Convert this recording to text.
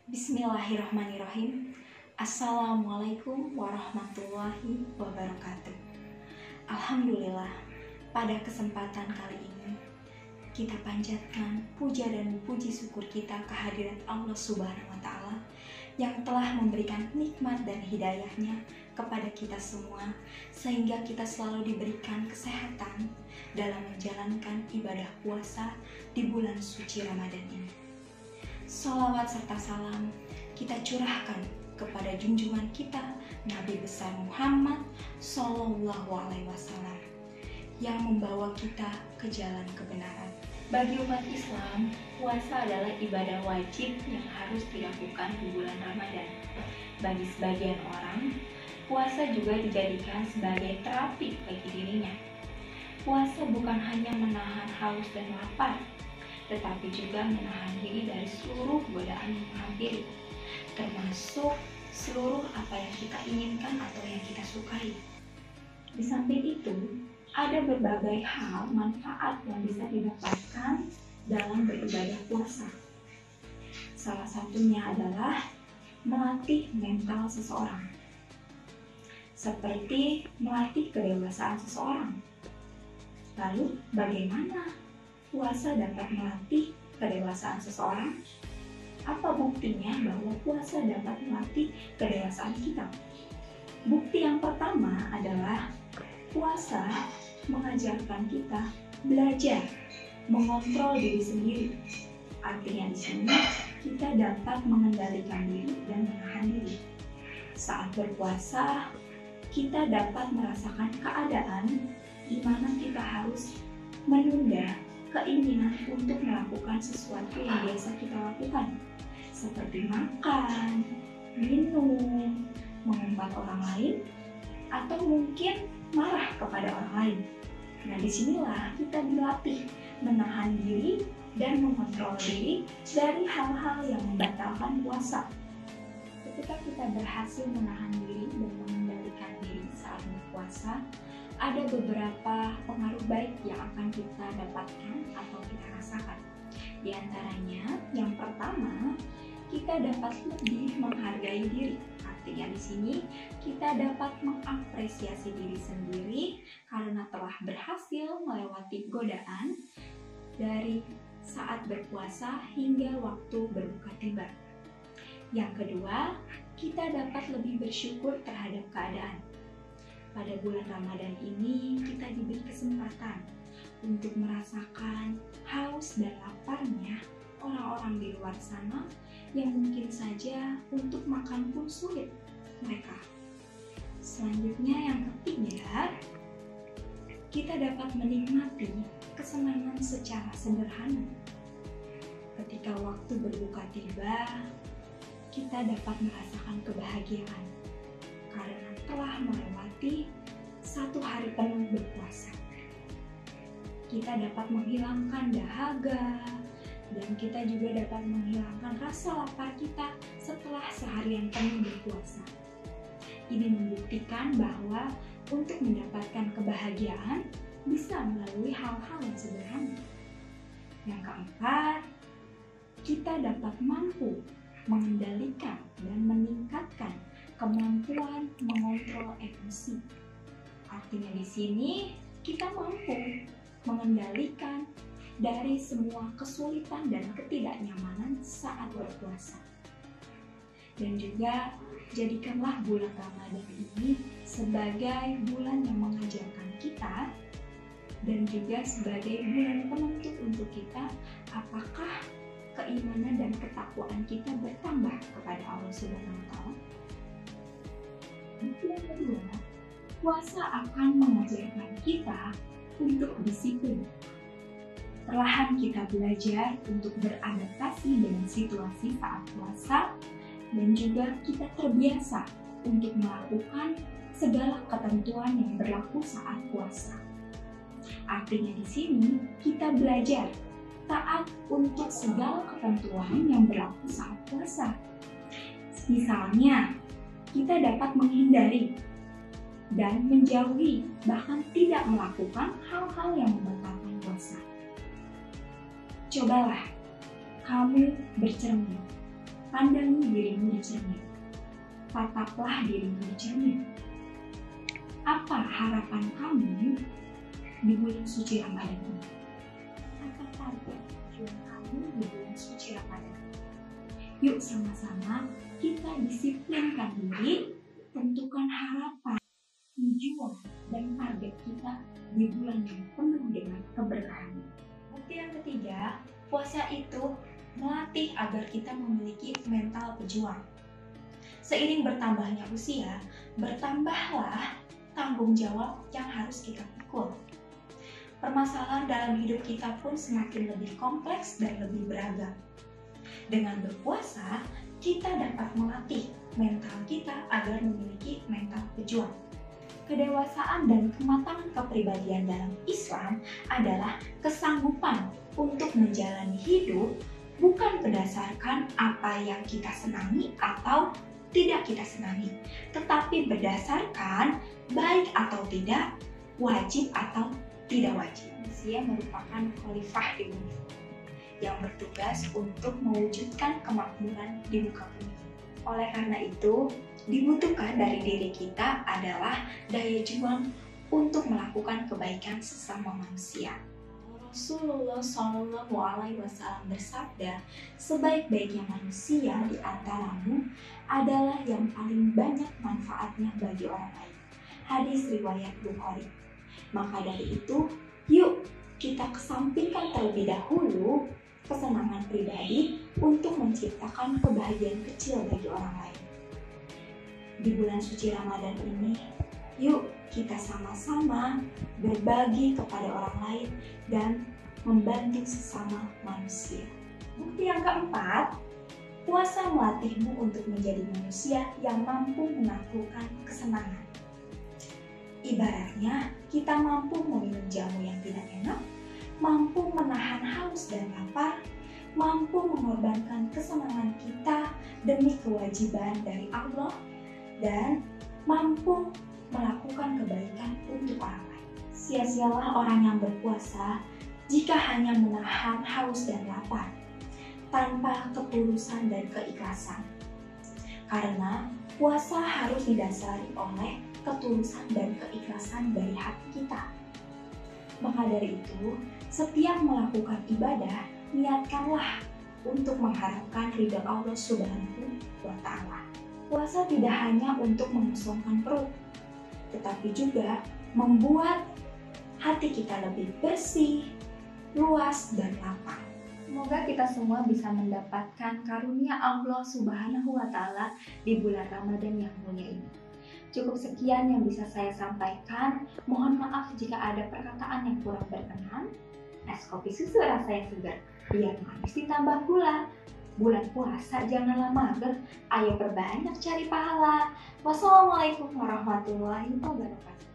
Bismillahirrahmanirrahim. Assalamualaikum warahmatullahi wabarakatuh. Alhamdulillah, pada kesempatan kali ini kita panjatkan puja dan puji syukur kita kehadirat Allah Subhanahu wa Ta'ala yang telah memberikan nikmat dan hidayahnya kepada kita semua, sehingga kita selalu diberikan kesehatan dalam menjalankan ibadah puasa di bulan suci Ramadan ini. Sholawat serta salam kita curahkan kepada junjungan kita Nabi besar Muhammad Sallallahu Alaihi Wasallam yang membawa kita ke jalan kebenaran. Bagi umat Islam, puasa adalah ibadah wajib yang harus dilakukan di bulan Ramadan. Bagi sebagian orang, puasa juga dijadikan sebagai terapi bagi dirinya. Puasa bukan hanya menahan haus dan lapar, tetapi juga menahan diri dari seluruh godaan yang menghampiri, termasuk seluruh apa yang kita inginkan atau yang kita sukai. Di samping itu, ada berbagai hal manfaat yang bisa didapatkan dalam beribadah puasa. Salah satunya adalah melatih mental seseorang, seperti melatih kedewasaan seseorang. Lalu, bagaimana puasa dapat melatih kedewasaan seseorang? Apa buktinya bahwa puasa dapat melatih kedewasaan kita? Bukti yang pertama adalah puasa mengajarkan kita belajar mengontrol diri sendiri. Artinya di sini kita dapat mengendalikan diri dan menahan diri. Saat berpuasa, kita dapat merasakan keadaan di mana kita harus menunda keinginan untuk melakukan sesuatu yang biasa kita lakukan, seperti makan, minum, mengumpat orang lain, atau mungkin marah kepada orang lain. Nah, disinilah kita dilatih menahan diri dan mengontrol diri dari hal-hal yang membatalkan puasa. Ketika kita berhasil menahan diri dan mengendalikan diri saat berpuasa, ada beberapa pengaruh baik yang akan kita dapatkan atau kita rasakan. Di antaranya, yang pertama, kita dapat lebih menghargai diri. Artinya di sini kita dapat mengapresiasi diri sendiri karena telah berhasil melewati godaan dari saat berpuasa hingga waktu berbuka tiba. Yang kedua, kita dapat lebih bersyukur terhadap keadaan. Pada bulan Ramadan ini kita diberi kesempatan untuk merasakan haus dan laparnya orang-orang di luar sana yang mungkin saja untuk makan pun sulit mereka. Selanjutnya yang ketiga, kita dapat menikmati kesenangan secara sederhana. Ketika waktu berbuka tiba, kita dapat merasakan kebahagiaan karena telah melewati satu hari penuh berpuasa. Kita dapat menghilangkan dahaga, dan kita juga dapat menghilangkan rasa lapar kita setelah seharian penuh berpuasa. Ini membuktikan bahwa untuk mendapatkan kebahagiaan bisa melalui hal-hal yang sederhana. Yang keempat, kita dapat mampu mengendalikan dan meningkatkan kemampuan mengontrol emosi. Artinya di sini kita mampu mengendalikan dari semua kesulitan dan ketidaknyamanan saat berpuasa. Dan juga jadikanlah bulan Ramadan ini sebagai bulan yang mengajarkan kita dan juga sebagai bulan penuntut untuk kita apakah keimanan dan ketakwaan kita bertambah kepada Allah Subhanahu wa Ta'ala. Yang kedua, puasa akan mengajarkan kita untuk disiplin. Perlahan kita belajar untuk beradaptasi dengan situasi saat puasa dan juga kita terbiasa untuk melakukan segala ketentuan yang berlaku saat puasa. Artinya di sini kita belajar taat untuk segala ketentuan yang berlaku saat puasa. Misalnya, kita dapat menghindari dan menjauhi bahkan tidak melakukan hal-hal yang membatalkan puasa. Cobalah kamu bercermin Pandangi dirimu di cermin. Tataplah dirimu di cermin. Apa harapan kamu di bulan suci Ramadan ini? Apa target tujuan kamu di bulan suci Ramadan? Yuk sama-sama kita disiplinkan diri, tentukan harapan, tujuan, dan target kita di bulan yang penuh dengan keberkahan. Bukti yang ketiga, puasa itu melatih agar kita memiliki mental pejuang. Seiring bertambahnya usia, bertambahlah tanggung jawab yang harus kita pikul. Permasalahan dalam hidup kita pun semakin lebih kompleks dan lebih beragam. Dengan berpuasa, kita dapat melatih mental kita agar memiliki mental pejuang. Kedewasaan dan kematangan kepribadian dalam Islam adalah kesanggupan untuk menjalani hidup bukan berdasarkan apa yang kita senangi atau tidak kita senangi, tetapi berdasarkan baik atau tidak, wajib atau tidak wajib. Manusia merupakan khalifah di bumi yang bertugas untuk mewujudkan kemakmuran di muka bumi. Oleh karena itu, dibutuhkan dari diri kita adalah daya juang untuk melakukan kebaikan sesama manusia. Rasulullah Shallallahu Alaihi Wasallam bersabda, sebaik-baiknya manusia di antaramu adalah yang paling banyak manfaatnya bagi orang lain. Hadis riwayat Bukhari. Maka dari itu, yuk kita kesampingkan terlebih dahulu kesenangan pribadi untuk menciptakan kebahagiaan kecil bagi orang lain. Di bulan suci Ramadan ini, yuk kita sama-sama berbagi kepada orang lain dan membantu sesama manusia. Bukti yang keempat, puasa melatihmu untuk menjadi manusia yang mampu menaklukkan kesenangan. Ibaratnya, kita mampu meminum jamu yang tidak enak, mampu menahan haus dan lapar, mampu mengorbankan kesenangan kita demi kewajiban dari Allah, dan mampu melakukan kebaikan untuk orang lain. Sia-sialah orang yang berpuasa jika hanya menahan haus dan lapar, tanpa ketulusan dan keikhlasan. Karena puasa harus didasari oleh ketulusan dan keikhlasan dari hati kita. Maka dari itu, setiap melakukan ibadah, niatkanlah untuk mengharapkan ridha Allah Subhanahu wa Ta'ala. Puasa tidak hanya untuk mengosongkan perut, tetapi juga membuat hati kita lebih bersih, luas, dan lapang. Semoga kita semua bisa mendapatkan karunia Allah Subhanahu wa Ta'ala di bulan Ramadan yang mulia ini. Cukup sekian yang bisa saya sampaikan. Mohon maaf jika ada perkataan yang kurang berkenan. Es kopi susu rasa yang segar, biar manis ditambah gula. Bulan puasa janganlah mager, ayo perbanyak cari pahala. Wassalamualaikum warahmatullahi wabarakatuh.